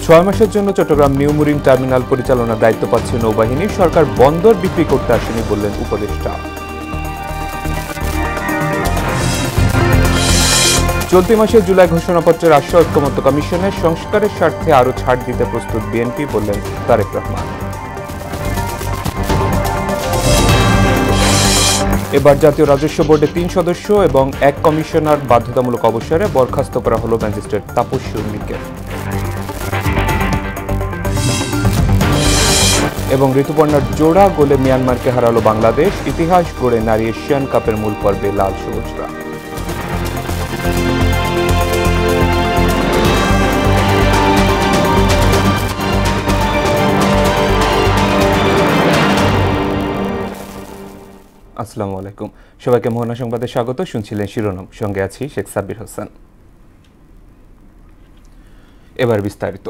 6 মাসের জন্য Chittagong new mooring terminal পরিচালনার দায়িত্ব পাচ্ছে নৌবাহিনী। সরকার বন্দর বিক্রি করতে আসেনি বললেন উপদেষ্টা। চলতি মাসে জুলাই ঘোষণাপত্রে রাষ্ট্র ঐক্যমত্য কমিশনের সংস্কারের স্বার্থে আরও ছাড় দিতে প্রস্তুত বিএনপি বললেন তারেক রহমান। এবার জাতীয় রাজস্ব বোর্ডে 3 সদস্য এবং 1 কমিশনার বাধ্যতামূলক অবসরে বরখাস্ত করা হলো ম্যাজিস্ট্রেট তাপস শর্মীকে। এবং ঋতুপর্ণার জোড়া গোলে মিয়ানমারকে হারালো বাংলাদেশ। ইতিহাস গড়ে নারী এশিয়ান কাপের মূল পর্বে লাল সবুজরা। আসসালামু আলাইকুম, সবাইকে মোহনা সংবাদে স্বাগত। শুনছিলেন শিরোনাম, সঙ্গে আছি শেখ সাব্বির হোসেন। এবার বিস্তারিত।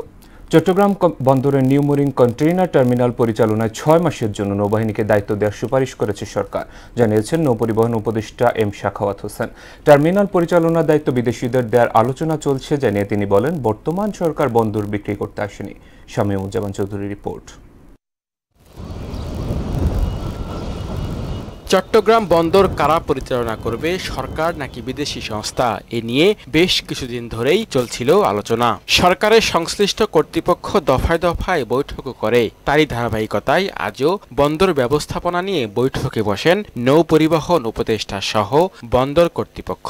চট্টগ্রাম বন্দরের নিউ মুরিং কন্টেইনার টার্মিনাল পরিচালনায় 6 মাসের জন্য নৌবাহিনীকে দায়িত্ব দেওয়ার সুপারিশ করেছে সরকার, জানিয়েছেন নৌপরিবহন উপদেষ্টা এম শাখাওয়াত হোসেন। টার্মিনাল পরিচালনার দায়িত্ব বিদেশিদের দেওয়ার আলোচনা চলছে জানিয়ে তিনি বলেন, বর্তমান সরকার বন্দর বিক্রি করতে আসেনি। শামীমুজ্জামান চৌধুরী রিপোর্ট। চট্টগ্রাম বন্দর কারা পরিচালনা করবে, সরকার নাকি বিদেশি সংস্থা, এ নিয়ে বেশ কিছুদিন ধরেই চলছিল আলোচনা। সরকারের সংশ্লিষ্ট কর্তৃপক্ষ দফায় দফায় বৈঠকও করে। তারই ধারাবাহিকতায় আজও বন্দর ব্যবস্থাপনা নিয়ে বৈঠকে বসেন নৌ পরিবহন উপদেষ্টা সহ বন্দর কর্তৃপক্ষ।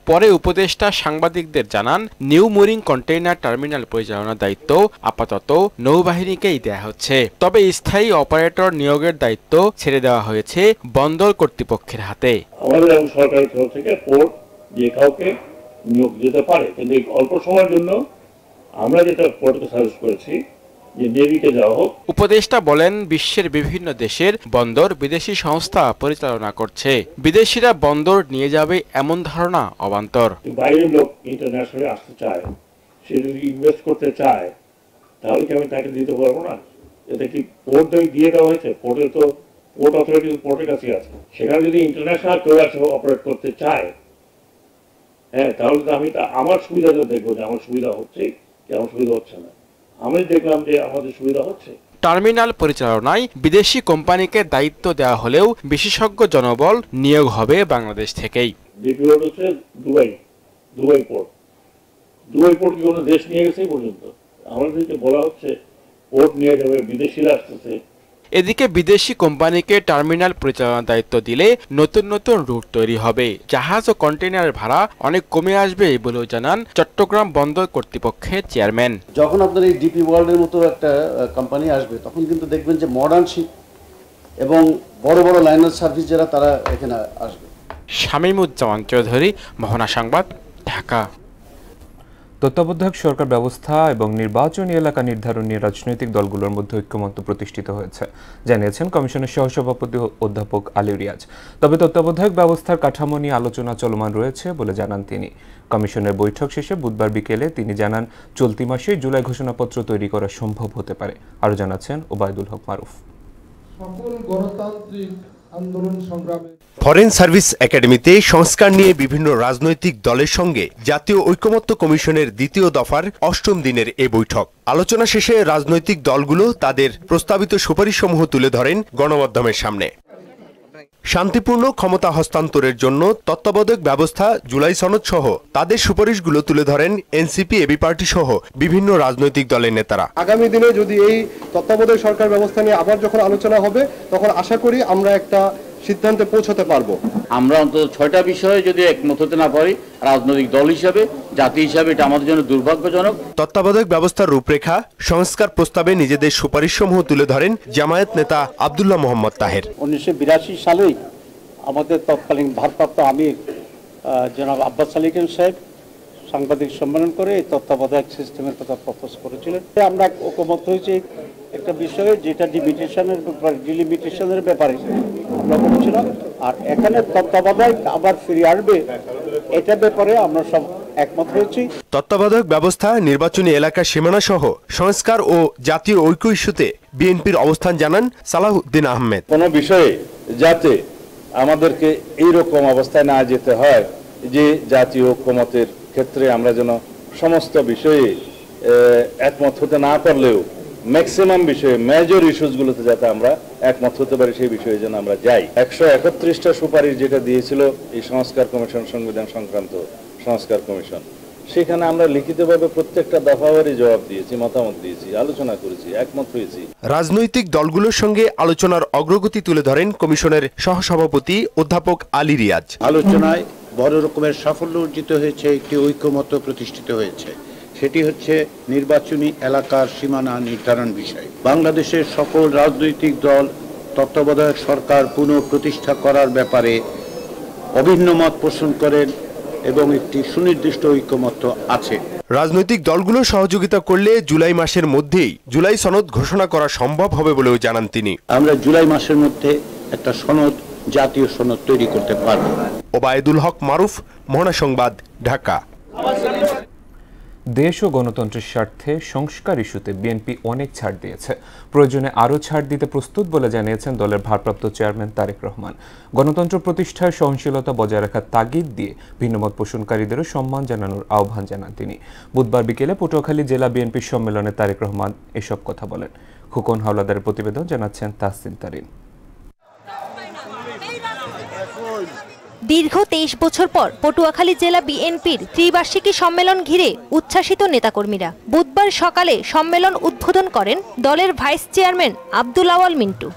পরে উপদেষ্টা সাংবাদিকদের জানান, নিউ মুরিং কন্টেইনার টার্মিনাল পরিচালনার দায়িত্ব আপাতত নৌবাহিনীকেই দেয়া হচ্ছে, তবে স্থায়ী অপারেটর নিয়োগের দায়িত্ব ছেড়ে দেওয়া হয়েছে বন্দর কর্তৃপক্ষের হাতে। আমাদের এখন সরকারের তরফ থেকে পোর্ট যে কাউকে নিয়োগ দিতে পারে, কিন্তু অল্প সময়ের জন্য আমরা যেটা পোর্টকে সাজেস্ট করেছি যে নেভিকে দেওয়া হোক। উপদেষ্টা বলেন, বিশ্বের বিভিন্ন দেশের বন্দর বিদেশি সংস্থা পরিচালনা করছে, বিদেশিরা বন্দর নিয়ে যাবে এমন ধারণা অবান্তর। বাইরের লোক ইন্টারন্যাশনালি আসতে চায়, সে যদি ইনভেস্ট করতে চায় তাহলে কি আমি তাকে দিতে পারবো না? এটা কি পোর্ট দিয়ে দেওয়া হয়েছে? পোর্টের তো পোর্ট অথরিটি পোর্টের কাছে আছে। সেখানে যদি ইন্টারন্যাশনাল কেউ আছে অপারেট করতে চায়, হ্যাঁ, তাহলে তো আমি আমার সুবিধাটা দেখবো যে আমার সুবিধা হচ্ছে কি আমার সুবিধা হচ্ছে না। আমি দেখলাম যে আমাদের সুবিধা হচ্ছে। টার্মিনাল পরিচালনায় বিদেশি কোম্পানিকে দায়িত্ব দেওয়া হলেও বিশেষজ্ঞ জনবল নিয়োগ হবে বাংলাদেশ থেকেই। ডিপিওর হচ্ছে দুবাই পোর্ট কি কোনো দেশ নিয়ে গেছে পর্যন্ত? আমাদেরকে বলা হচ্ছে পোর্ট নিয়ে যাবে, বিদেশিরা আসতেছে। এদিকে বিদেশি কোম্পানিকে টার্মিনাল পরিচালনার দায়িত্ব দিলে নতুন নতুন রুট তৈরি হবে, জাহাজ ও কন্টেইনারের ভাড়া অনেক কমে আসবে বলেও জানান চট্টগ্রাম বন্দর কর্তৃপক্ষের চেয়ারম্যান। যখন আপনার এই ডিপি ওয়ার্ল্ডের মতো একটা কোম্পানি আসবে, তখন কিন্তু দেখবেন যে মডার্ন শিপ এবং বড় বড় লাইনার সার্ভিস যারা তারা এখানে আসবে। শামীমুজ্জামান চৌধুরী, মোহনা সংবাদ, ঢাকা। তত্ত্বাবধায়ক সরকার ব্যবস্থা এবং নির্বাচনী এলাকা নির্ধারণ নিয়ে রাজনৈতিক দলগুলোর মধ্যে ঐক্যমত্য প্রতিষ্ঠিত হয়েছে, জানিয়েছেন কমিশনের সহসভাপতি অধ্যাপক আলী রিয়াজ। তবে তত্ত্বাবধায়ক ব্যবস্থার কাঠামো নিয়ে আলোচনা চলমান রয়েছে বলে জানান তিনি। কমিশনের বৈঠক শেষে বুধবার বিকেলে তিনি জানান, চলতি মাসে জুলাই ঘোষণাপত্র তৈরি করা সম্ভব হতে পারে। আরও জানাচ্ছেন ওবায়দুল হক মারুফ। সকল গণতান্ত্রিক আন্দোলন সংগ্রামে ফরেন সার্ভিস একাডেমিতে সংস্কার নিয়ে বিভিন্ন রাজনৈতিক দলের সঙ্গে জাতীয় ঐকমত্য কমিশনের দ্বিতীয় দফার 8ম দিনের এ বৈঠক। আলোচনা শেষে রাজনৈতিক দলগুলো তাদের প্রস্তাবিত সুপারিশসমূহ তুলে ধরেন গণমাধ্যমের সামনে। শান্তিপূর্ণ ক্ষমতা হস্তান্তরের জন্য তত্ত্বাবধায়ক ব্যবস্থা, জুলাই সনদ সহ তাদের সুপারিশগুলো তুলে ধরেন এনসিপি, এবি পার্টি সহ বিভিন্ন রাজনৈতিক দলের নেতারা। আগামী দিনে যদি এই তত্ত্বাবধায়ক সরকার ব্যবস্থা নিয়ে আবার যখন আলোচনা হবে, তখন আশা করি আমরা একটা সিদ্ধান্তে পৌঁছাতে পারবো। আমরা অন্তত 6টা বিষয়ে যদি একমত হতে না পারি, রাজনৈতিক দল হিসাবে, জাতি হিসাবে, এটা আমাদের জন্য দুর্ভাগ্যজনক। তত্ত্বাবধায়ক ব্যবস্থার রূপরেখা সংস্কার প্রস্তাবে নিজেদের সুপারিশসমূহ তুলে ধরেন জামায়াত নেতা আব্দুল্লাহ মোহাম্মদ তাহের। 1982 সালেই আমাদের তৎকালীন ভারপ্রাপ্ত আমির জনাব আব্বাস আলী খান সাহেব সাংবাদিক সম্মেলন করে এই তত্ত্বাবধায়ক সিস্টেমের কথা প্রপোজ করেছিলেন। আমরা ঐকমত হয়েছি একটা বিষয়ে, যেটা ডিলিমিটেশনের ব্যাপারে আমরা বলেছিলাম, আর এখানে তত্ত্বাবধায়ক আবার ফিরে আসবে, এটা ব্যাপারে আমরা সব একমত হয়েছি। তত্ত্বাবধায়ক ব্যবস্থা, নির্বাচনী এলাকা সীমানা সহ সংস্কার ও জাতীয় ঐক্য ইস্যুতে বিএনপির অবস্থান জানান সালাহউদ্দিন আহমেদ। কোন বিষয়ে যাতে আমাদেরকে এইরকম অবস্থায় না যেতে হয় যে জাতীয় ঐক্যমতের ক্ষেত্রে আমরা যেন সমস্ত বিষয়ে একমত হতে না পারলেও ম্যাক্সিমাম বিষয়ে মেজর ইস্যুসগুলোতে যাতে আমরা একমত হতে পারি সেই বিষয়ে যেন আমরা যাই। 131টা সুপারিশ যেটা দিয়েছিল এই সংস্কার কমিশন, সংবিধান সংক্রান্ত সংস্কার কমিশন, সেখানে আমরা লিখিতভাবে প্রত্যেকটা দফাবারই জবাব দিয়েছি, মতামত দিয়েছি, আলোচনা করেছি, একমত হয়েছি। রাজনৈতিক দলগুলোর সঙ্গে আলোচনার অগ্রগতি তুলে ধরেন কমিশনের সহসভাপতি অধ্যাপক আলী রিয়াজ। আলোচনায় বড় রকমের সাফল্য অর্জিত হয়েছে, একটি ঐক্যমত্য প্রতিষ্ঠিত হয়েছে, সেটি হচ্ছে নির্বাচনী এলাকার সীমানা নির্ধারণ বিষয়। বাংলাদেশের সকল রাজনৈতিক দল তত্ত্বাবধায়ক সরকার পুনঃপ্রতিষ্ঠা করার ব্যাপারে অভিন্ন মত পোষণ করেন এবং একটি সুনির্দিষ্ট ঐক্যমত্য আছে। রাজনৈতিক দলগুলো সহযোগিতা করলে জুলাই মাসের মধ্যেই জুলাই সনদ ঘোষণা করা সম্ভব হবে বলেও জানান তিনি। আমরা জুলাই মাসের মধ্যে একটা সনদ, জাতীয় সনদ তৈরি করতে পারব। ওবায়দুল হক মারুফ, মোহনা সংবাদ, ঢাকা। দেশ ও গণতন্ত্রের স্বার্থে সংস্কার ইস্যুতে বিএনপি অনেক ছাড় দিয়েছে, প্রয়োজনে আরও ছাড় দিতে প্রস্তুত বলে জানিয়েছেন দলের ভারপ্রাপ্ত চেয়ারম্যান তারেক রহমান। গণতন্ত্র প্রতিষ্ঠায় সহনশীলতা বজায় রাখার তাগিদ দিয়ে ভিন্নমত পোষণকারীদেরও সম্মান জানানোর আহ্বান জানান তিনি। বুধবার বিকেলে পটুয়াখালী জেলা বিএনপির সম্মেলনে তারেক রহমান এসব কথা বলেন। খোকন হাওলাদারের প্রতিবেদন, জানাচ্ছেন তাহসিন তারিন। দীর্ঘ 23 বছর পর পটুয়াখালী জেলা বিএনপির ত্রিবার্ষিকী সম্মেলন ঘিরে উচ্ছ্বাসিত নেতাকর্মীরা। বুধবার সকালে সম্মেলন উদ্বোধন করেন দলের ভাইস চেয়ারম্যান আব্দুল আওয়াল মিন্টু।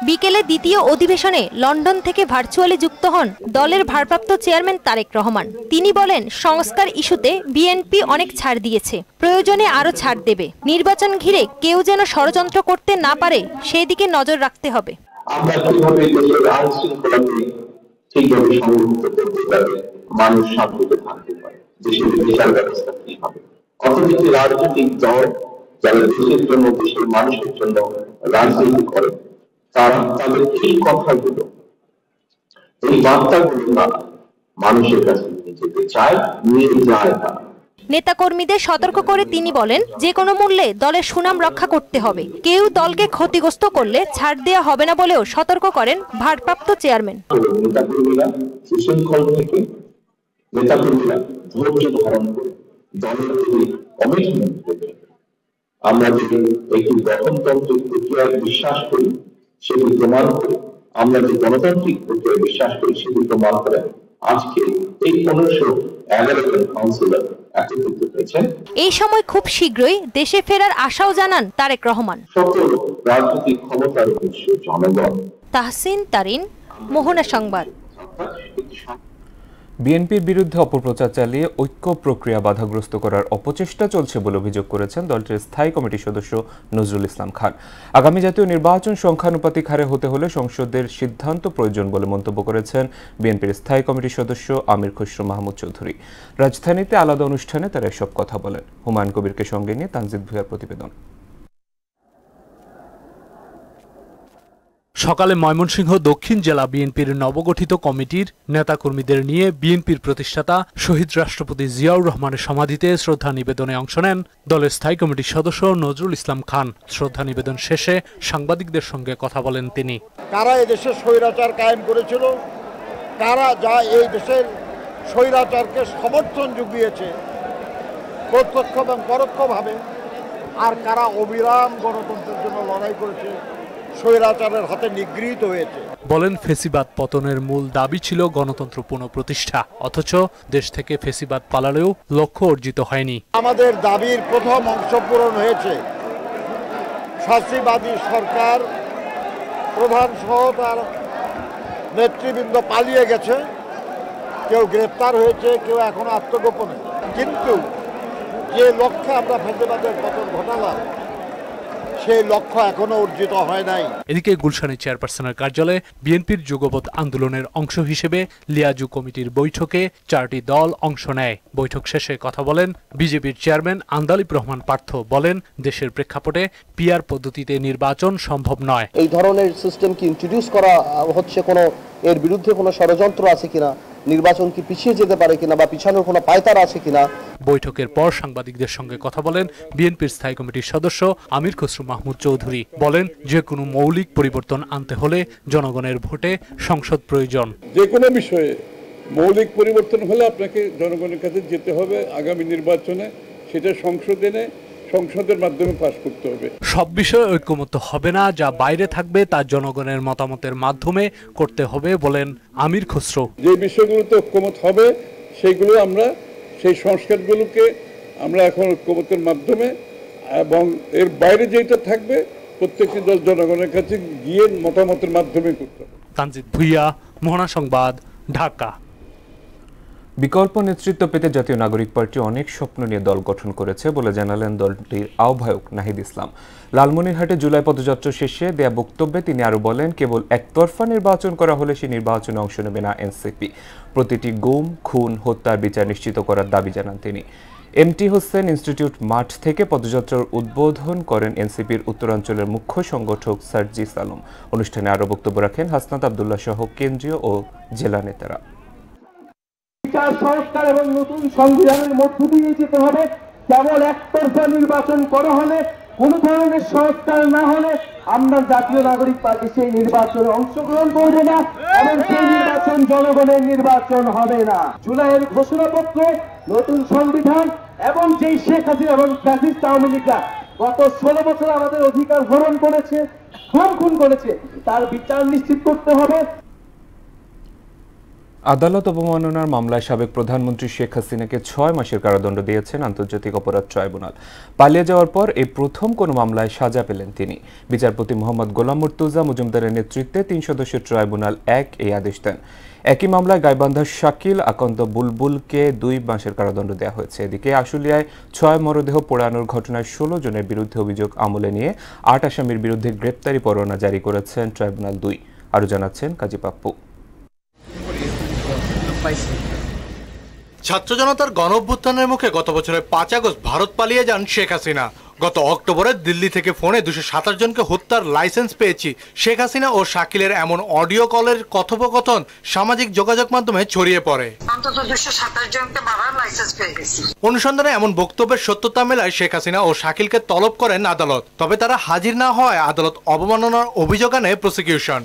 বিকেলে দ্বিতীয় অধিবেশনে লন্ডন থেকে ভার্চুয়ালি যুক্ত হন দলের ভারপ্রাপ্ত চেয়ারম্যান তারেক রহমান। তিনি বলেন, সংস্কার ইস্যুতে বিএনপি অনেক ছাড় দিয়েছে, প্রয়োজনে আরও ছাড় দেবে। নির্বাচন ঘিরে কেউ যেন ষড়যন্ত্র করতে না পারে সেই দিকে নজর রাখতে হবে। আমরা কিভাবে দেশের আইন শৃঙ্খলাকে ঠিকভাবে সংরক্ষিত করতে পারি, মানুষ শান্তিতে থাকতে পারে, দেশের বিচার ব্যবস্থা কি হবে। অথচ রাজনৈতিক দল যারা দেশের জন্য, দেশের মানুষের জন্য রাজনীতি করে, তারা তাদের এই কথাগুলো, এই বার্তাগুলো তারা মানুষের কাছে নিয়ে যেতে চায়, নিয়ে যায় না। নেতাকর্মীদের সতর্ক করে তিনি বলেন, যে কোনো মূল্যে দলের সুনাম রক্ষা করতে হবে, কেউ দলকে ক্ষতিগ্রস্ত করলে ছাড় দেওয়া হবে না বলেও সতর্ক করেন ভারপ্রাপ্ত চেয়ারম্যান। নেতাকর্মীরা সুশৃঙ্খল থেকে, নেতাকর্মীরা ধৈর্য ধারণ করে দলের প্রতি কমিটমেন্ট করে, আমরা যদি একটি গঠনতান্ত্রিক প্রক্রিয়ায় বিশ্বাস করি সেটি প্রমাণ করে, আমরা যে গণতান্ত্রিক প্রক্রিয়ায় বিশ্বাস করি সেটি প্রমাণ করে আজকে এই 1511 জন কাউন্সিলর একত্রিত হয়েছে। এই সময় খুব শীঘ্রই দেশে ফেরার আশাও জানান তারেক রহমান। সকল রাজনৈতিক ক্ষমতার উৎস জনগণ। তাহসিন তারিন, মোহনা সংবাদ। বিএনপির বিরুদ্ধে অপপ্রচার চালিয়ে ঐক্য প্রক্রিয়া বাধাগ্রস্ত করার অপচেষ্টা চলছে বলে অভিযোগ করেছেন দলটির স্থায়ী কমিটির সদস্য নজরুল ইসলাম খান। আগামী জাতীয় নির্বাচন সংখ্যানুপাতিক হারে হতে হলে সংসদের সিদ্ধান্ত প্রয়োজন বলে মন্তব্য করেছেন বিএনপির স্থায়ী কমিটির সদস্য আমির খসরু মাহমুদ চৌধুরী। রাজধানীতে আলাদা অনুষ্ঠানে তারা এসব কথা বলেন। হুমায়ুন কবিরকে সঙ্গে নিয়ে তানজিদ ভুঁইয়ার প্রতিবেদন। সকালে ময়মনসিংহ দক্ষিণ জেলা বিএনপির নবগঠিত কমিটির নেতাকর্মীদের নিয়ে বিএনপির প্রতিষ্ঠাতা শহীদ রাষ্ট্রপতি জিয়াউর রহমানের সমাধিতে শ্রদ্ধা নিবেদনে অংশ নেন দলের স্থায়ী কমিটির সদস্য নজরুল ইসলাম খান। শ্রদ্ধা নিবেদন শেষে সাংবাদিকদের সঙ্গে কথা বলেন তিনি। কারা এদেশে স্বৈরাচার কায়েম করেছিল, কারা যা এই দেশের স্বৈরাচারকে সমর্থন জুগিয়েছে প্রত্যক্ষ এবং পরোক্ষভাবে, আর কারা অবিরাম গণতন্ত্রের জন্য লড়াই করেছে, স্বৈরাচারের হাতে নিগৃহীত হয়েছে। বলেন, ফেসিবাদ পতনের মূল দাবি ছিল গণতন্ত্র পুনঃপ্রতিষ্ঠা, অথচ দেশ থেকে ফেসিবাদ পালালেও লক্ষ্য অর্জিত হয়নি। আমাদের দাবির প্রথম অংশ পূরণ হয়েছে। ফ্যাসিবাদী সরকার প্রধান সহ তার নেতৃবৃন্দ পালিয়ে গেছে, কেউ গ্রেপ্তার হয়েছে, কেউ এখনো আত্মগোপনে। কিন্তু যে লক্ষ্যে আমরা ফ্যাসিবাদের পতন ঘটালাম সেই লক্ষ্য এখনো অর্জিত হয় নাই। এদিকে গুলশানে চেয়ারপারসনের কার্যালয়ে বিএনপির যুগপৎ আন্দোলনের অংশ হিসেবে লিয়াজু কমিটির বৈঠকে 4টি দল অংশ নেয়। বৈঠক শেষে কথা বলেন বিজেপির চেয়ারম্যান আন্দালিব রহমান পার্থ। বলেন, দেশের প্রেক্ষাপটে পিআর পদ্ধতিতে নির্বাচন সম্ভব নয়। এই ধরনের সিস্টেম কি ইন্ট্রোডিউস করা হচ্ছে, কোনো এর বিরুদ্ধে কোনো ষড়যন্ত্র আছে কিনা, নির্বাচন কি পিছিয়ে যেতে পারে কিনা বা পিছানোর কোনো পায়তারা আছে কিনা। বৈঠকের পর সাংবাদিকদের সঙ্গে কথা বলেন বিএনপির স্থায়ী কমিটির সদস্য আমির খসরু মাহমুদ চৌধুরী। বলেন, যে কোনো মৌলিক পরিবর্তন আনতে হলে জনগণের ভোটে সংসদ প্রয়োজন। যে কোনো বিষয়ে মৌলিক পরিবর্তন হলে আপনাকে জনগণের কাছে যেতে হবে আগামী নির্বাচনে, সেটা সংসদের মাধ্যমে পাশ করতে হবে। সব বিষয়ে ঐক্যমত্য হবে না, যা বাইরে থাকবে তা জনগণের মতামতের মাধ্যমে করতে হবে বলেন আমির খসরু। যে বিষয়গুলোতে ঐক্যমত হবে সেইগুলো আমরা সেই সংস্কারগুলোকে আমরা এখন ঐক্যমতের মাধ্যমে এবং এর বাইরে যেটা থাকবে প্রত্যেকটি দল জনগণের কাছে গিয়ে মতামতের মাধ্যমে করতে হবে। তানজিদ ভুইয়া, মোহনা সংবাদ, ঢাকা। বিকল্প নেতৃত্ব পেতে জাতীয় নাগরিক পার্টি অনেক স্বপ্ন নিয়ে দল গঠন করেছে বলে জানালেন দলটির আহ্বায়ক নাহিদ ইসলাম। লালমনিরহাটে জুলাই পদযাত্রা শেষে দেয়া বক্তব্যে তিনি আরো বলেন, কেবল একতরফা নির্বাচন করা হলে সেই নির্বাচনে অংশ নেবে না এনসিপি। প্রতিটি গুম, খুন, হত্যার বিচার নিশ্চিত করার দাবি জানান তিনি। এমটি হোসেন ইনস্টিটিউট মাঠ থেকে পদযাত্রার উদ্বোধন করেন এনসিপির উত্তরাঞ্চলের মুখ্য সংগঠক সার্জিস আলম। অনুষ্ঠানে আরো বক্তব্য রাখেন হাসনাত আব্দুল্লাহ সহ কেন্দ্রীয় ও জেলা নেতারা। বিচার সংস্কার এবং নতুন সংবিধানের মধ্য দিয়ে যেতে হবে। কেবল একতরফা নির্বাচন করা হলে, কোন ধরনের সংস্কার না হলে আমরা জাতীয় নাগরিক পার্টি সেই নির্বাচনে অংশগ্রহণ করবে না এবং সেই নির্বাচন জনগণের নির্বাচন হবে না। জুলাইয়ের ঘোষণাপত্র, নতুন সংবিধান এবং যেই শেখ হাসিনা এবং ফ্যাসিস্ট আওয়ামী লীগরা গত 16 বছর আমাদের অধিকার হরণ করেছে, খুন করেছে, তার বিচার নিশ্চিত করতে হবে। আদালত অবমাননার মামলায় সাবেক প্রধানমন্ত্রী শেখ হাসিনাকে 6 মাসের কারাদণ্ড দিয়েছেন আন্তর্জাতিক অপরাধ ট্রাইব্যুনাল। পালিয়ে যাওয়ার পর এই প্রথম কোনো মামলায় সাজা পেলেন তিনি। বিচারপতি মোহাম্মদ গোলাম মুর্তুজা মজুমদারের নেতৃত্বে 3 সদস্যের ট্রাইব্যুনাল এই আদেশ দেন। একই মামলায় গাইবান্ধার শাকিল আকন্দ বুলবুলকে 2 মাসের কারাদণ্ড দেওয়া হয়েছে। এদিকে আশুলিয়ায় 6 মরদেহ পোড়ানোর ঘটনায় 16 জনের বিরুদ্ধে অভিযোগ আমলে নিয়ে 8 আসামির বিরুদ্ধে গ্রেপ্তারি পরোয়ানা জারি করেছেন ট্রাইব্যুনাল 2। আরও জানাচ্ছেন কাজী পাপ্পু। ছাত্র জনতার গণ অভ্যুত্থানের মুখে গত বছরের 5 আগস্ট ভারত পালিয়ে যান শেখ হাসিনা। গত অক্টোবরে দিল্লি থেকে ফোনে 227 জনকে হত্যার লাইসেন্স পেয়েছি। শেখ হাসিনা ও শাকিলের এমন অডিও কলের কথোপকথন সামাজিক যোগাযোগ মাধ্যমে ছড়িয়ে পড়ে। অনুসন্ধানে এমন বক্তব্যের সত্যতা মেলায় শেখ হাসিনা ও শাকিলকে তলব করেন আদালত। তবে তারা হাজির না হওয়ায় আদালত অবমাননার অভিযোগ আনে প্রসিকিউশন।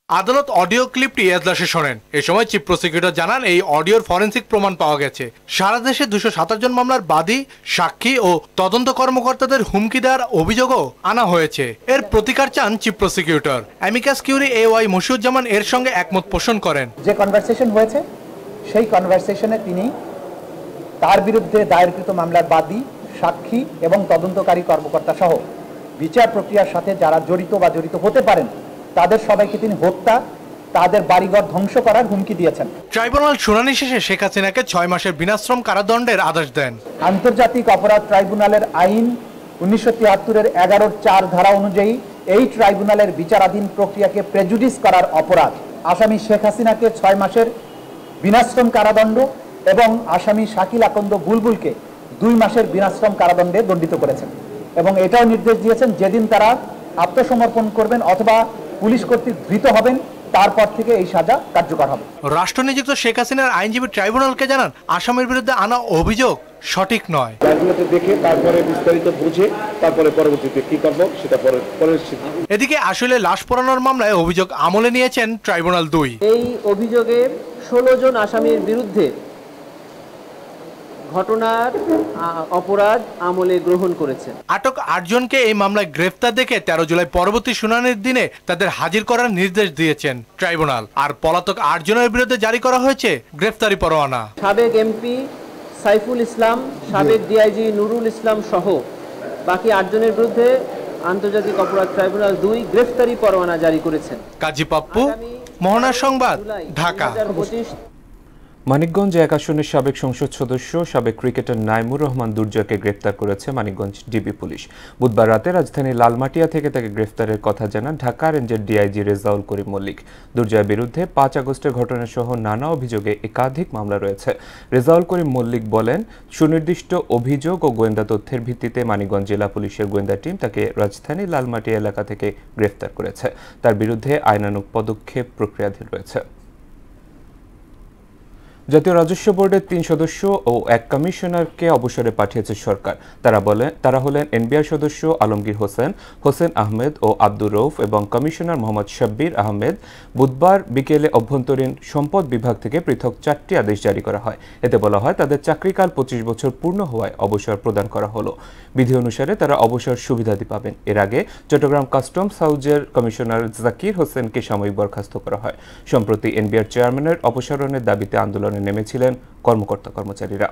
আদালত অডিও ক্লিপটি এজলাসে শোনেন। এ সময় চিফ প্রসিকিউটর জানান, এই অডিওর ফরেনসিক প্রমাণ পাওয়া গেছে। সারা দেশে 227 জন মামলার বাদী, সাক্ষী ও তদন্ত কর্মকর্তাদের হুমকি দেওয়ার অভিযোগও আনা হয়েছে। এর প্রতিকার চান chief prosecutor. Amicus curiae AY Moshiuzzaman এর সঙ্গে একমত পোষণ করেন। যে কনভারসেশন হয়েছে সেই কনভারসেশনে তিনি তার বিরুদ্ধে দায়েরকৃত মামলার বাদী, সাক্ষী এবং তদন্তকারী কর্মকর্তা সহ বিচার প্রক্রিয়ার সাথে যারা জড়িত বা জড়িত হতে পারেন তাদের সবাইকে তিনি হত্যা, তাদের বাড়িঘর ধ্বংস করার হুমকি দিয়েছেন। ট্রাইব্যুনাল শুনানি শেষে শেখ হাসিনাকে 6 মাসের বিনাশ্রম কারাদণ্ডের আদেশ দেন। আন্তর্জাতিক অপরাধ ট্রাইব্যুনালের আইন 1973-এর 11-4 ধারা অনুযায়ী এই ট্রাইব্যুনালের বিচারাধীন প্রক্রিয়াকে প্রেজুডিস করার অপরাধ আসামি শেখ হাসিনাকে 6 মাসের বিনাশ্রম কারাদণ্ড এবং আসামি শাকিল আকন্দ বুলবুলকে 2 মাসের বিনাশ্রম কারাদণ্ডে দণ্ডিত করেছেন এবং এটাও নির্দেশ দিয়েছেন যেদিন তারা আত্মসমর্পণ করবেন অথবা পুলিশ কর্তৃক ধৃত হবেন তারপর থেকে এই সাজা কার্যকর হবে। রাষ্ট্রনিযুক্ত শেখ হাসিনার আইনজীবী ট্রাইব্যুনালকে জানান, আসামির বিরুদ্ধে আনা অভিযোগ সঠিক নয়। দেখে তারপরে বিস্তারিত বুঝে তারপরে পরবর্তীতে কি করব সেটা পরে। এদিকে আসলে লাশ পোড়ানোর মামলায় অভিযোগ আমলে নিয়েছেন ট্রাইব্যুনাল 2। এই অভিযোগের 16 জন আসামির বিরুদ্ধে ঘটনার অপরাধ আমলে গ্রহণ করেছেন। আটক 8 জনকে এই মামলায় গ্রেফতার দেখে 13 জুলাই পরবর্তী শুনানির দিনে তাদের হাজির করার নির্দেশ দিয়েছেন ট্রাইব্যুনাল। আর পলাতক 8 জনের বিরুদ্ধে জারি করা হয়েছে গ্রেফতারি পরোয়ানা। সাবেক এমপি সাইফুল ইসলাম, সাবেক ডিআইজি নুরুল ইসলাম সহ বাকি 8 জনের বিরুদ্ধে আন্তর্জাতিক অপরাধ ট্রাইব্যুনাল 2 গ্রেফতারি পরোয়ানা জারি করেছেন। কাজী পাপ্পু, মোহনা সংবাদ, ঢাকা। মানিকগঞ্জ 1 আসনের সাবেক সংসদ সদস্য সাবেক ক্রিকেটার নাইমুর রহমান দুর্জয়কে গ্রেফতার করেছে মানিকগঞ্জ ডিবি পুলিশ। বুধবার রাতে রাজধানীর লালমাটিয়া থেকে তাকে গ্রেফতারের কথা জানান ঢাকা রেঞ্জের ডিআইজি রেজাউল করিম মল্লিক। দুর্জয়ের বিরুদ্ধে 5 আগস্টের ঘটনা সহ নানা অভিযোগে একাধিক মামলা রয়েছে। রেজাউল করিম মল্লিক বলেন, সুনির্দিষ্ট অভিযোগ ও গোয়েন্দা তথ্যের ভিত্তিতে মানিকগঞ্জ জেলা পুলিশের গোয়েন্দা টিম তাকে রাজধানীর লালমাটিয়া এলাকা থেকে গ্রেফতার করেছে। তার বিরুদ্ধে আইনানুগ পদক্ষেপ প্রক্রিয়াধীন রয়েছে। জাতীয় রাজস্ব বোর্ডের 3 সদস্য ও 1 কমিশনারকে অবসরে পাঠিয়েছে সরকার। তারা হলেন এনবিআর সদস্য আলমগীর হোসেন, হোসেন আহমেদ ও আব্দুর রউফ এবং কমিশনার মোহাম্মদ শাব্বির আহমেদ। বুধবার বিকেলে অভ্যন্তরীণ সম্পদ বিভাগ থেকে পৃথক 4টি আদেশ জারি করা হয়। এতে বলা হয় তাদের চাকরিকাল 25 বছর পূর্ণ হওয়ায় অবসর প্রদান করা হলো। বিধি অনুসারে তারা অবসর সুবিধাদি পাবেন। এর আগে চট্টগ্রাম কাস্টমস হাউজের কমিশনার জাকির হোসেনকে সাময়িক বরখাস্ত করা হয়। সম্প্রতি এনবিআর চেয়ারম্যানের অপসারণের দাবিতে আন্দোলনে নেমেছিলেন কর্মকর্তা-কর্মচারীরা।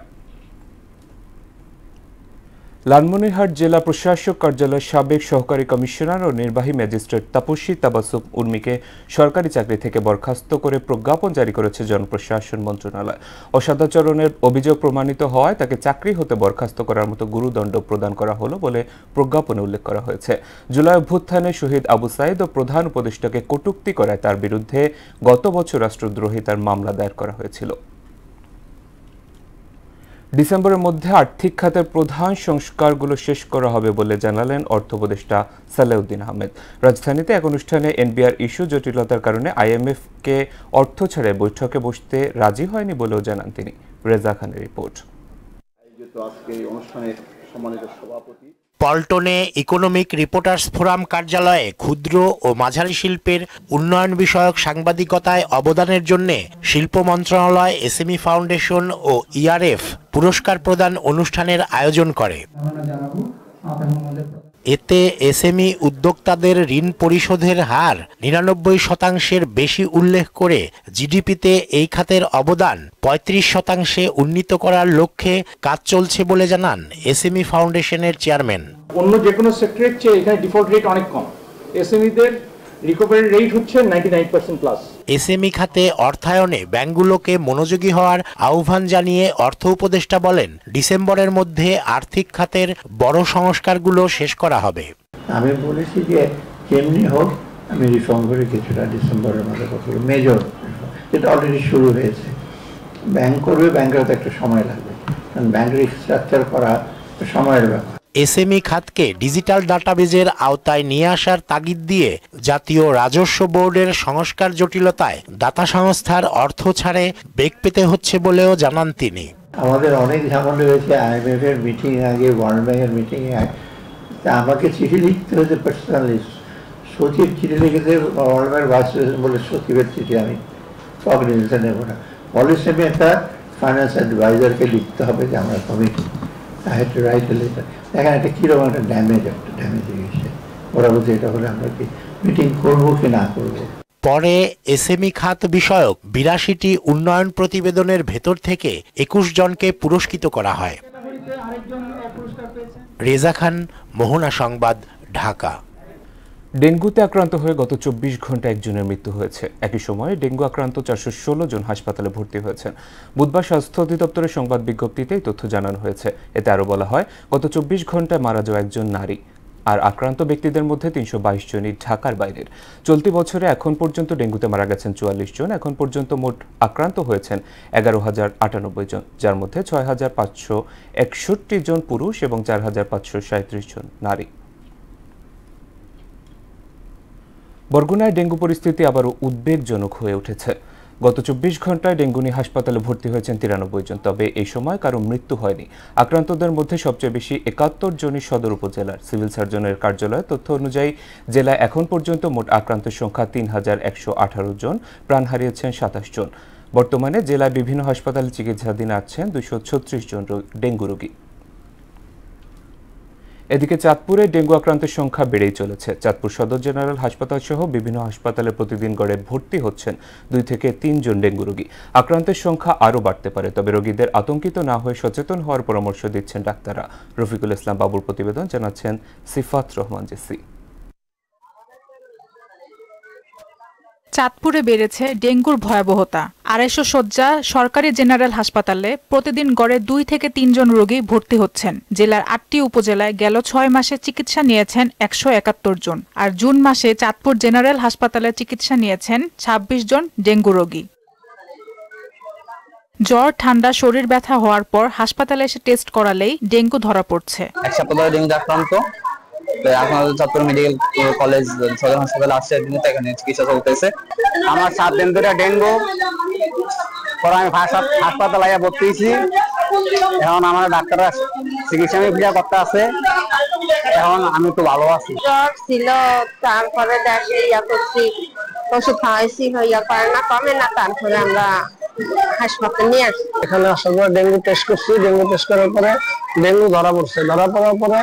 লালমনিরহাট জেলা প্রশাসক কার্যালয়ের সাবেক সহকারী কমিশনার ও নির্বাহী ম্যাজিস্ট্রেট তাপসী তাবাসসুম উর্মিকে সরকারি চাকরি থেকে বরখাস্ত করে প্রজ্ঞাপন জারি করেছে জনপ্রশাসন মন্ত্রণালয়। অসদাচরণের অভিযোগ প্রমাণিত হওয়ায় তাকে চাকরি হতে বরখাস্ত করার মতো গুরুদণ্ড প্রদান করা হলো বলে প্রজ্ঞাপনে উল্লেখ করা হয়েছে। জুলাই অভ্যুত্থানে শহীদ আবু সাইদ ও প্রধান উপদেষ্টাকে কটূক্তি করায় তার বিরুদ্ধে গত বছর রাষ্ট্রদ্রোহিতার মামলা দায়ের করা হয়েছিল। ডিসেম্বরের মধ্যে আর্থিক খাতের প্রধান সংস্কারগুলো শেষ করা হবে বলে জানালেন অর্থ উপদেষ্টা সালেউদ্দিন আহমেদ। রাজধানীতে এক অনুষ্ঠানে এনবিআর ইস্যু জটিলতার কারণে আইএমএফকে অর্থ ছাড়ে বৈঠকে বসতে রাজি হয়নি বলেও জানান তিনি। রেজা খানের রিপোর্ট। পল্টনে ইকোনমিক রিপোর্টার্স ফোরাম কার্যালয়ে ক্ষুদ্র ও মাঝারি শিল্পের উন্নয়ন বিষয়ক সাংবাদিকতায় অবদানের জন্য শিল্প মন্ত্রণালয়, এসএমই ফাউন্ডেশন ও ইআরএফ পুরস্কার প্রদান অনুষ্ঠানের আয়োজন করে। এতে এসএমই উদ্যোক্তাদের ঋণ পরিশোধের হার 99% বেশি উল্লেখ করে জিডিপিতে এই খাতের অবদান 35% উন্নীত করার লক্ষ্যে কাজ চলছে বলে জানান এসএমই ফাউন্ডেশনের চেয়ারম্যান। অন্য যে কোনো সেক্টরের চেয়ে এখানে ডিফল্ট রেট অনেক কম। এসএমইদের রিকভারি রেট হচ্ছে 99% প্লাস। এসএমই খাতে অর্থায়নে ব্যাংকগুলোকে মনোযোগী হওয়ার আহ্বান জানিয়ে অর্থ উপদেষ্টা বলেন, ডিসেম্বরের মধ্যে আর্থিক খাতের বড় সংস্কারগুলো শেষ করা হবে। আমি বলেছি যে যেমনি হোক আমি রিফর্ম করে কিছুটা ডিসেম্বরের মধ্যে করবো। মেজর যেটা অলরেডি শুরু হয়েছে, ব্যাংক করবে, ব্যাংকের তো একটা সময় লাগবে, কারণ ব্যাংক রিস্ট্রাকচার করা সময়ের ব্যাপার। এসএমই খাতকে ডিজিটাল ডাটাবেজের আওতায় নিয়ে আসার তাগিদ দিয়ে জাতীয় রাজস্ব বোর্ডের সংস্কার জটিলতায় দাতা সংস্থার অর্থ ছাড়ে বেগ পেতে হচ্ছে বলেও জানান তিনি। আমাদের অনেক ঝামেলা হয়েছে, আইএমএফ এর মিটিং আগে, ওয়ার্ল্ড ব্যাংকের মিটিং আগে, আমাকে চিঠি লিখতে হয়েছে পার্সোনালি। সচিব চিঠি লিখেছে ওয়ার্ল্ড ব্যাংক ভাইস প্রেসিডেন্ট বলে সচিবের চিঠি আমি কগনিজেন্সে নেব না। পলিসি একটা ফাইন্যান্স অ্যাডভাইজারকে লিখতে হবে যে আমরা committee I had to write a letter. দেখেন এটা কীরকম একটা ড্যামেজ হয়ে গেছে। ওরা বলছে এটা হলে আমরা কি মিটিং করবো কি না করবো। পরে এসএমই খাত বিষয়ক 82টি উন্নয়ন প্রতিবেদনের ভেতর থেকে 21 জনকে পুরস্কৃত করা হয়। রেজা খান, মোহনা সংবাদ, ঢাকা। ডেঙ্গুতে আক্রান্ত হয়ে গত 24 ঘন্টায় একজনের মৃত্যু হয়েছে। একই সময়ে ডেঙ্গু আক্রান্ত 416 জন হাসপাতালে ভর্তি হয়েছেন। বুধবার স্বাস্থ্য অধিদপ্তরের সংবাদ বিজ্ঞপ্তিতে এই তথ্য জানানো হয়েছে। এতে আরও বলা হয়, গত 24 ঘন্টায় মারা যাওয়া একজন নারী। আর আক্রান্ত ব্যক্তিদের মধ্যে 322 জনই ঢাকার বাইরের। চলতি বছরে এখন পর্যন্ত ডেঙ্গুতে মারা গেছেন 44 জন। এখন পর্যন্ত মোট আক্রান্ত হয়েছেন 11,098 জন, যার মধ্যে 6,561 জন পুরুষ এবং 4,537 জন নারী। বরগুনায় ডেঙ্গু পরিস্থিতি আবারও উদ্বেগজনক হয়ে উঠেছে। গত 24 ঘন্টায় ডেঙ্গু নিয়ে হাসপাতালে ভর্তি হয়েছেন 93 জন, তবে এই সময় কারো মৃত্যু হয়নি। আক্রান্তদের মধ্যে সবচেয়ে বেশি 71 জনই সদর উপজেলার। সিভিল সার্জনের কার্যালয়ের তথ্য অনুযায়ী জেলায় এখন পর্যন্ত মোট আক্রান্তের সংখ্যা 3,118 জন, প্রাণ হারিয়েছেন 27 জন। বর্তমানে জেলায় বিভিন্ন হাসপাতালে চিকিৎসাধীন আছেন 236 জন ডেঙ্গু রোগী। এদিকে চাঁদপুরে ডেঙ্গু আক্রান্তের সংখ্যা বেড়েই চলেছে। চাঁদপুর সদর জেনারেল হাসপাতাল সহ বিভিন্ন হাসপাতালে প্রতিদিন গড়ে ভর্তি হচ্ছেন 2 থেকে 3 জন ডেঙ্গু রোগী। আক্রান্তের সংখ্যা আরও বাড়তে পারে, তবে রোগীদের আতঙ্কিত না হয়ে সচেতন হওয়ার পরামর্শ দিচ্ছেন ডাক্তাররা। রফিকুল ইসলাম বাবুর প্রতিবেদন, জানাচ্ছেন সিফাত রহমান জেসি। চাঁদপুরে বেড়েছে ডেঙ্গুর ভয়াবহতা। 250 শয্যা সরকারি জেনারেল হাসপাতালে প্রতিদিন গড়ে 2 থেকে 3 জন রোগী ভর্তি হচ্ছেন। জেলার 8টি উপজেলায় গেল 6 মাসে চিকিৎসা নিয়েছেন 171 জন, আর জুন মাসে চাঁদপুর জেনারেল হাসপাতালে চিকিৎসা নিয়েছেন 26 জন ডেঙ্গু রোগী। জ্বর, ঠান্ডা, শরীর ব্যথা হওয়ার পর হাসপাতালে এসে টেস্ট করালেই ডেঙ্গু ধরা পড়ছে। এক সপ্তাহ ধরে ডেঙ্গু আক্রান্ত, এখন চাঁদপুর মেডিকেল কলেজ সদর হাসপাতালে আসছে, এখানে চিকিৎসা চলতেছে। আমার 7 দিন ধরে ডেঙ্গু, পরে আমি হাসপাতালে ভর্তি হয়েছি। এখন আমার ডাক্তাররা চিকিৎসা করতে আছে, এখন আমি তো ভালো আছি। জ্বর ছিল, তারপরে দেখে ইয়া করছি, ওষুধ খাওয়াইছি, ইয়া করে না, কমে না, তারপরে আমরা হাসপাতালে নিয়ে আসি। এখানে আসার পর ডেঙ্গু টেস্ট করছি, ডেঙ্গু টেস্ট করার পরে ডেঙ্গু ধরা পড়ছে, ধরা পড়ার পরে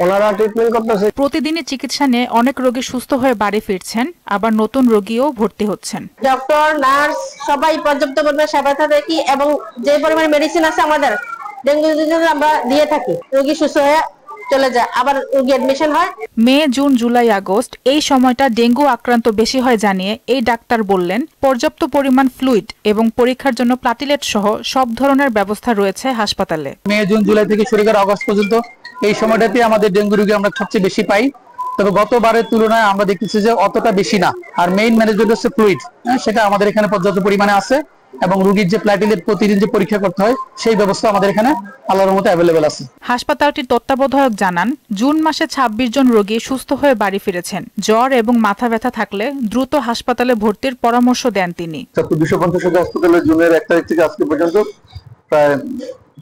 ওনারা ট্রিটমেন্ট করতেছে। প্রতিদিনের চিকিৎসা নিয়ে অনেক রোগী সুস্থ হয়ে বাড়ি ফিরছেন, আবার নতুন রোগীও ভর্তি হচ্ছেন। ডক্টর, নার্স সবাই পর্যাপ্ত পরিমাণে সেবা দেখি এবং যে পরিমাণ মেডিসিন আছে আমাদের ডেঙ্গু আমরা দিয়ে থাকি, রোগী সুস্থ হয়ে চলে যায়, আবার রোগী অ্যাডমিশন হয়। মে, জুন, জুলাই, আগস্ট এই সময়টা ডেঙ্গু আক্রান্ত বেশি হয় জানিয়ে এই ডাক্তার বললেন, পর্যাপ্ত পরিমাণ ফ্লুইড এবং পরীক্ষার জন্য প্লাটিলেট সহ সব ধরনের ব্যবস্থা রয়েছে হাসপাতালে। মে, জুন, জুলাই থেকে শুরু করে আগস্ট পর্যন্ত এই সময়টাতে আমাদের ডেঙ্গু রোগী আমরা সবচেয়ে বেশি পাই। তবে গতবারের তুলনায় আমরা দেখতেছি যে অতটা বেশি না। আর মেইন ম্যানেজমেন্ট হচ্ছে ফ্লুইড, সেটা আমাদের এখানে পর্যাপ্ত পরিমাণে আছে এবং রোগীর যে প্লাটিলেট প্রতিদিন যে পরীক্ষা করতে হয় সেই ব্যবস্থা আমাদের এখানে আল্লাহর মতো অ্যাভেলেবল আছে। হাসপাতালটির তত্ত্বাবধায়ক জানান, জুন মাসে 26 জন রোগী সুস্থ হয়ে বাড়ি ফিরেছেন। জ্বর এবং মাথা ব্যথা থাকলে দ্রুত হাসপাতালে ভর্তির পরামর্শ দেন তিনি। 250 হাসপাতালে জুনের 1 তারিখ থেকে আজকে পর্যন্ত প্রায়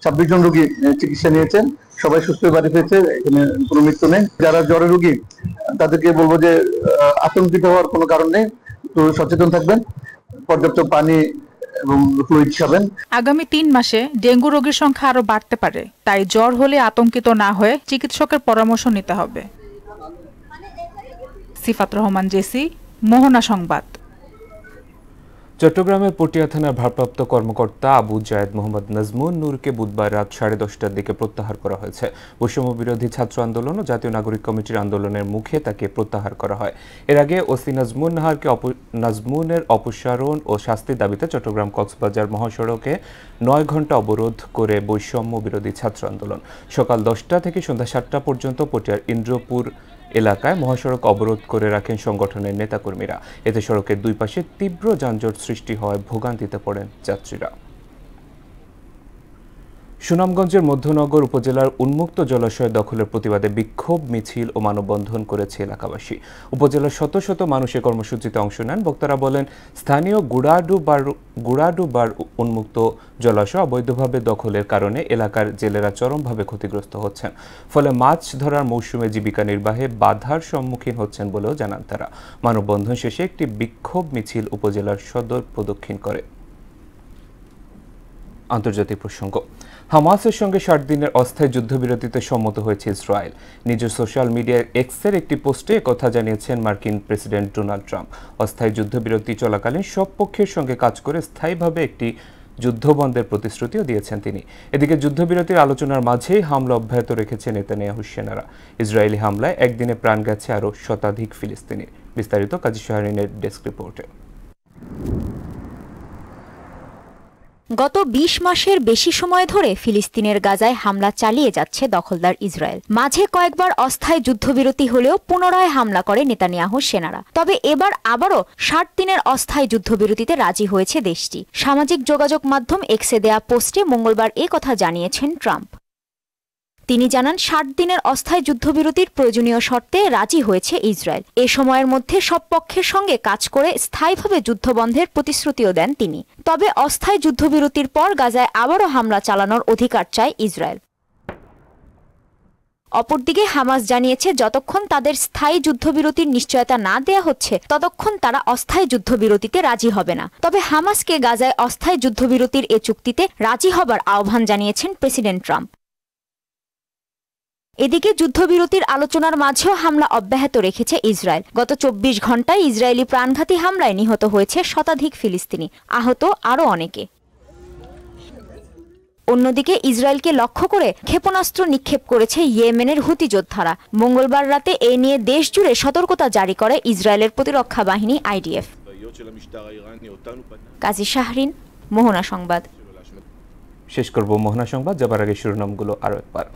26 জন রোগী চিকিৎসা নিয়েছেন, সবাই সুস্থ হয়ে বাড়ি ফিরেছে, এখানে কোনো মৃত্যু নেই। যারা জ্বরের রোগী তাদেরকে বলবো যে আতঙ্কিত হওয়ার কোনো কারণ নেই, তো সচেতন থাকবেন, পর্যাপ্ত পানি এবং ফ্লুইড খাবেন। আগামী 3 মাসে ডেঙ্গু রোগীর সংখ্যা আরো বাড়তে পারে, তাই জ্বর হলে আতঙ্কিত না হয়ে চিকিৎসকের পরামর্শ নিতে হবে। সিফাত রহমান, জেসি, মোহনা সংবাদ। চট্টগ্রামের পটিয়া থানার ভারপ্রাপ্ত কর্মকর্তা আবু জায়েদ মোহাম্মদ নাজমুন নূরকে বুধবার রাত 10:30টার দিকে প্রত্যাহার করা হয়েছে। বৈষম্য বিরোধী ছাত্র আন্দোলন ও জাতীয় নাগরিক কমিটির আন্দোলনের মুখে তাকে প্রত্যাহার করা হয়। এর আগে ওসি নাজমুন নাহারকে নাজমুনের অপসারণ ও শাস্তির দাবিতে চট্টগ্রাম কক্সবাজার মহাসড়কে 9 ঘণ্টা অবরোধ করে বৈষম্য বিরোধী ছাত্র আন্দোলন। সকাল 10টা থেকে সন্ধ্যা 7টা পর্যন্ত পটিয়ার ইন্দ্রপুর এলাকায় মহাসড়ক অবরোধ করে রাখেন সংগঠনের নেতাকর্মীরা। এতে সড়কের দুই পাশে তীব্র যানজট সৃষ্টি হয়, ভোগান্তিতে পড়েন যাত্রীরা। সুনামগঞ্জের মধ্যনগর উপজেলার উন্মুক্ত জলাশয় দখলের প্রতিবাদে বিক্ষোভ মিছিল ও মানববন্ধন করেছে এলাকাবাসী। উপজেলার শত শত মানুষ এ কর্মসূচিতে অংশ নেন। বক্তারা বলেন, স্থানীয় গুড়াডুবার উন্মুক্ত জলাশয় অবৈধভাবে দখলের কারণে এলাকার জেলেরা চরমভাবে ক্ষতিগ্রস্ত হচ্ছেন। ফলে মাছ ধরার মৌসুমে জীবিকা নির্বাহে বাধার সম্মুখীন হচ্ছেন বলেও জানান তারা। মানববন্ধন শেষে একটি বিক্ষোভ মিছিল উপজেলার সদর প্রদক্ষিণ করে। আন্তর্জাতিক প্রসঙ্গ, হামাসের সঙ্গে 60 দিনের অস্থায়ী যুদ্ধবিরতিতে সম্মত হয়েছে ইসরায়েল। নিজের সোশ্যাল মিডিয়ায় এক্সের একটি পোস্টে একথা জানিয়েছেন মার্কিন প্রেসিডেন্ট ডোনাল্ড ট্রাম্প। অস্থায়ী যুদ্ধবিরতি চলাকালীন সব পক্ষের সঙ্গে কাজ করে স্থায়ীভাবে একটি যুদ্ধবন্ধের প্রতিশ্রুতিও দিয়েছেন তিনি। এদিকে যুদ্ধবিরতির আলোচনার মাঝেই হামলা অব্যাহত রেখেছে নেতানিয়াহুর সেনারা। ইসরায়েলি হামলায় একদিনে প্রাণ গেছে আরও শতাধিক ফিলিস্তিনির। বিস্তারিত কাজী শাহরিনের ডেস্ক রিপোর্টে। গত 20 মাসের বেশি সময় ধরে ফিলিস্তিনের গাজায় হামলা চালিয়ে যাচ্ছে দখলদার ইসরায়েল। মাঝে কয়েকবার অস্থায়ী যুদ্ধবিরতি হলেও পুনরায় হামলা করে নেতানিয়াহুর সেনারা। তবে এবার আবারও 60 দিনের অস্থায়ী যুদ্ধবিরতিতে রাজি হয়েছে দেশটি। সামাজিক যোগাযোগ মাধ্যম এক্সে দেয়া পোস্টে মঙ্গলবার এ কথা জানিয়েছেন ট্রাম্প। তিনি জানান, 60 দিনের অস্থায়ী যুদ্ধবিরতির প্রয়োজনীয় শর্তে রাজি হয়েছে ইসরায়েল। এ সময়ের মধ্যে সব পক্ষের সঙ্গে কাজ করে স্থায়ীভাবে যুদ্ধবন্ধের প্রতিশ্রুতিও দেন তিনি। তবে অস্থায়ী যুদ্ধবিরতির পর গাজায় আবারও হামলা চালানোর অধিকার চায় ইসরায়েল। অপরদিকে হামাস জানিয়েছে, যতক্ষণ তাদের স্থায়ী যুদ্ধবিরতির নিশ্চয়তা না দেয়া হচ্ছে ততক্ষণ তারা অস্থায়ী যুদ্ধবিরতিতে রাজি হবে না। তবে হামাসকে গাজায় অস্থায়ী যুদ্ধবিরতির এ চুক্তিতে রাজি হবার আহ্বান জানিয়েছেন প্রেসিডেন্ট ট্রাম্প। এদিকে যুদ্ধবিরতির আলোচনার মাঝেও হামলা অব্যাহত রেখেছে ইসরায়েল। গত 24 ঘণ্টায় ইসরায়েলি প্রাণঘাতী হামলায় নিহত হয়েছে শতাধিক ফিলিস্তিনি, আহত আরও অনেকে। অন্যদিকে ইসরায়েলকে লক্ষ্য করে ক্ষেপণাস্ত্র নিক্ষেপ করেছে ইয়েমেনের হুতি যোদ্ধারা। মঙ্গলবার রাতে এ নিয়ে দেশজুড়ে সতর্কতা জারি করে ইসরায়েলের প্রতিরক্ষা বাহিনী IDF। কাজী শাহরিন, মোহনা সংবাদ। শেষ করব মোহনা সংবাদ, যাবার আগে শিরোনামগুলো আরো একবার।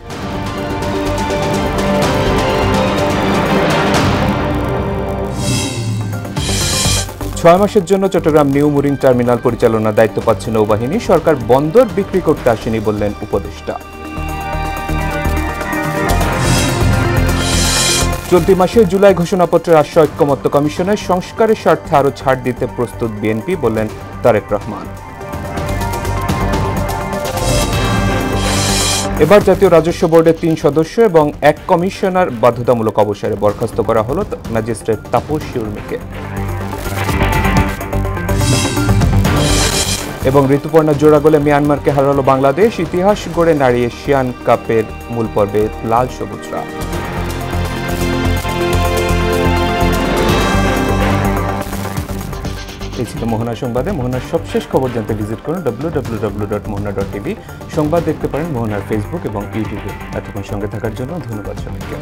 6 মাসের জন্য চট্টগ্রাম নিউ মুরিং টার্মিনাল পরিচালনার দায়িত্ব পাচ্ছে নৌবাহিনী। সরকার বন্দর বিক্রি করতে আসেনি বললেন উপদেষ্টা। চলতি মাসে জুলাই ঘোষণাপত্রের আশ্রয় ঐক্যমত্য কমিশনের সংস্কারের স্বার্থে আরও ছাড় দিতে প্রস্তুত বিএনপি বললেন তারেক রহমান। এবার জাতীয় রাজস্ব বোর্ডের 3 সদস্য এবং 1 কমিশনার বাধ্যতামূলক অবসরে বরখাস্ত করা হলো ম্যাজিস্ট্রেট তাপস উর্মিকে। এবং ঋতুপর্ণা জোড়া গোলে মিয়ানমারকে হারালো বাংলাদেশ। ইতিহাস গড়ে নারী এশিয়ান কাপের মূল পর্বে লাল সবুজরা। এই ছিল মোহনা সংবাদে। মোহনার সবশেষ খবর জানতে ভিজিট করুন www.mohana.tv। সংবাদ দেখতে পারেন মোহনার ফেসবুক এবং ইউটিউবে। এতক্ষণ সঙ্গে থাকার জন্য ধন্যবাদ সবাইকে।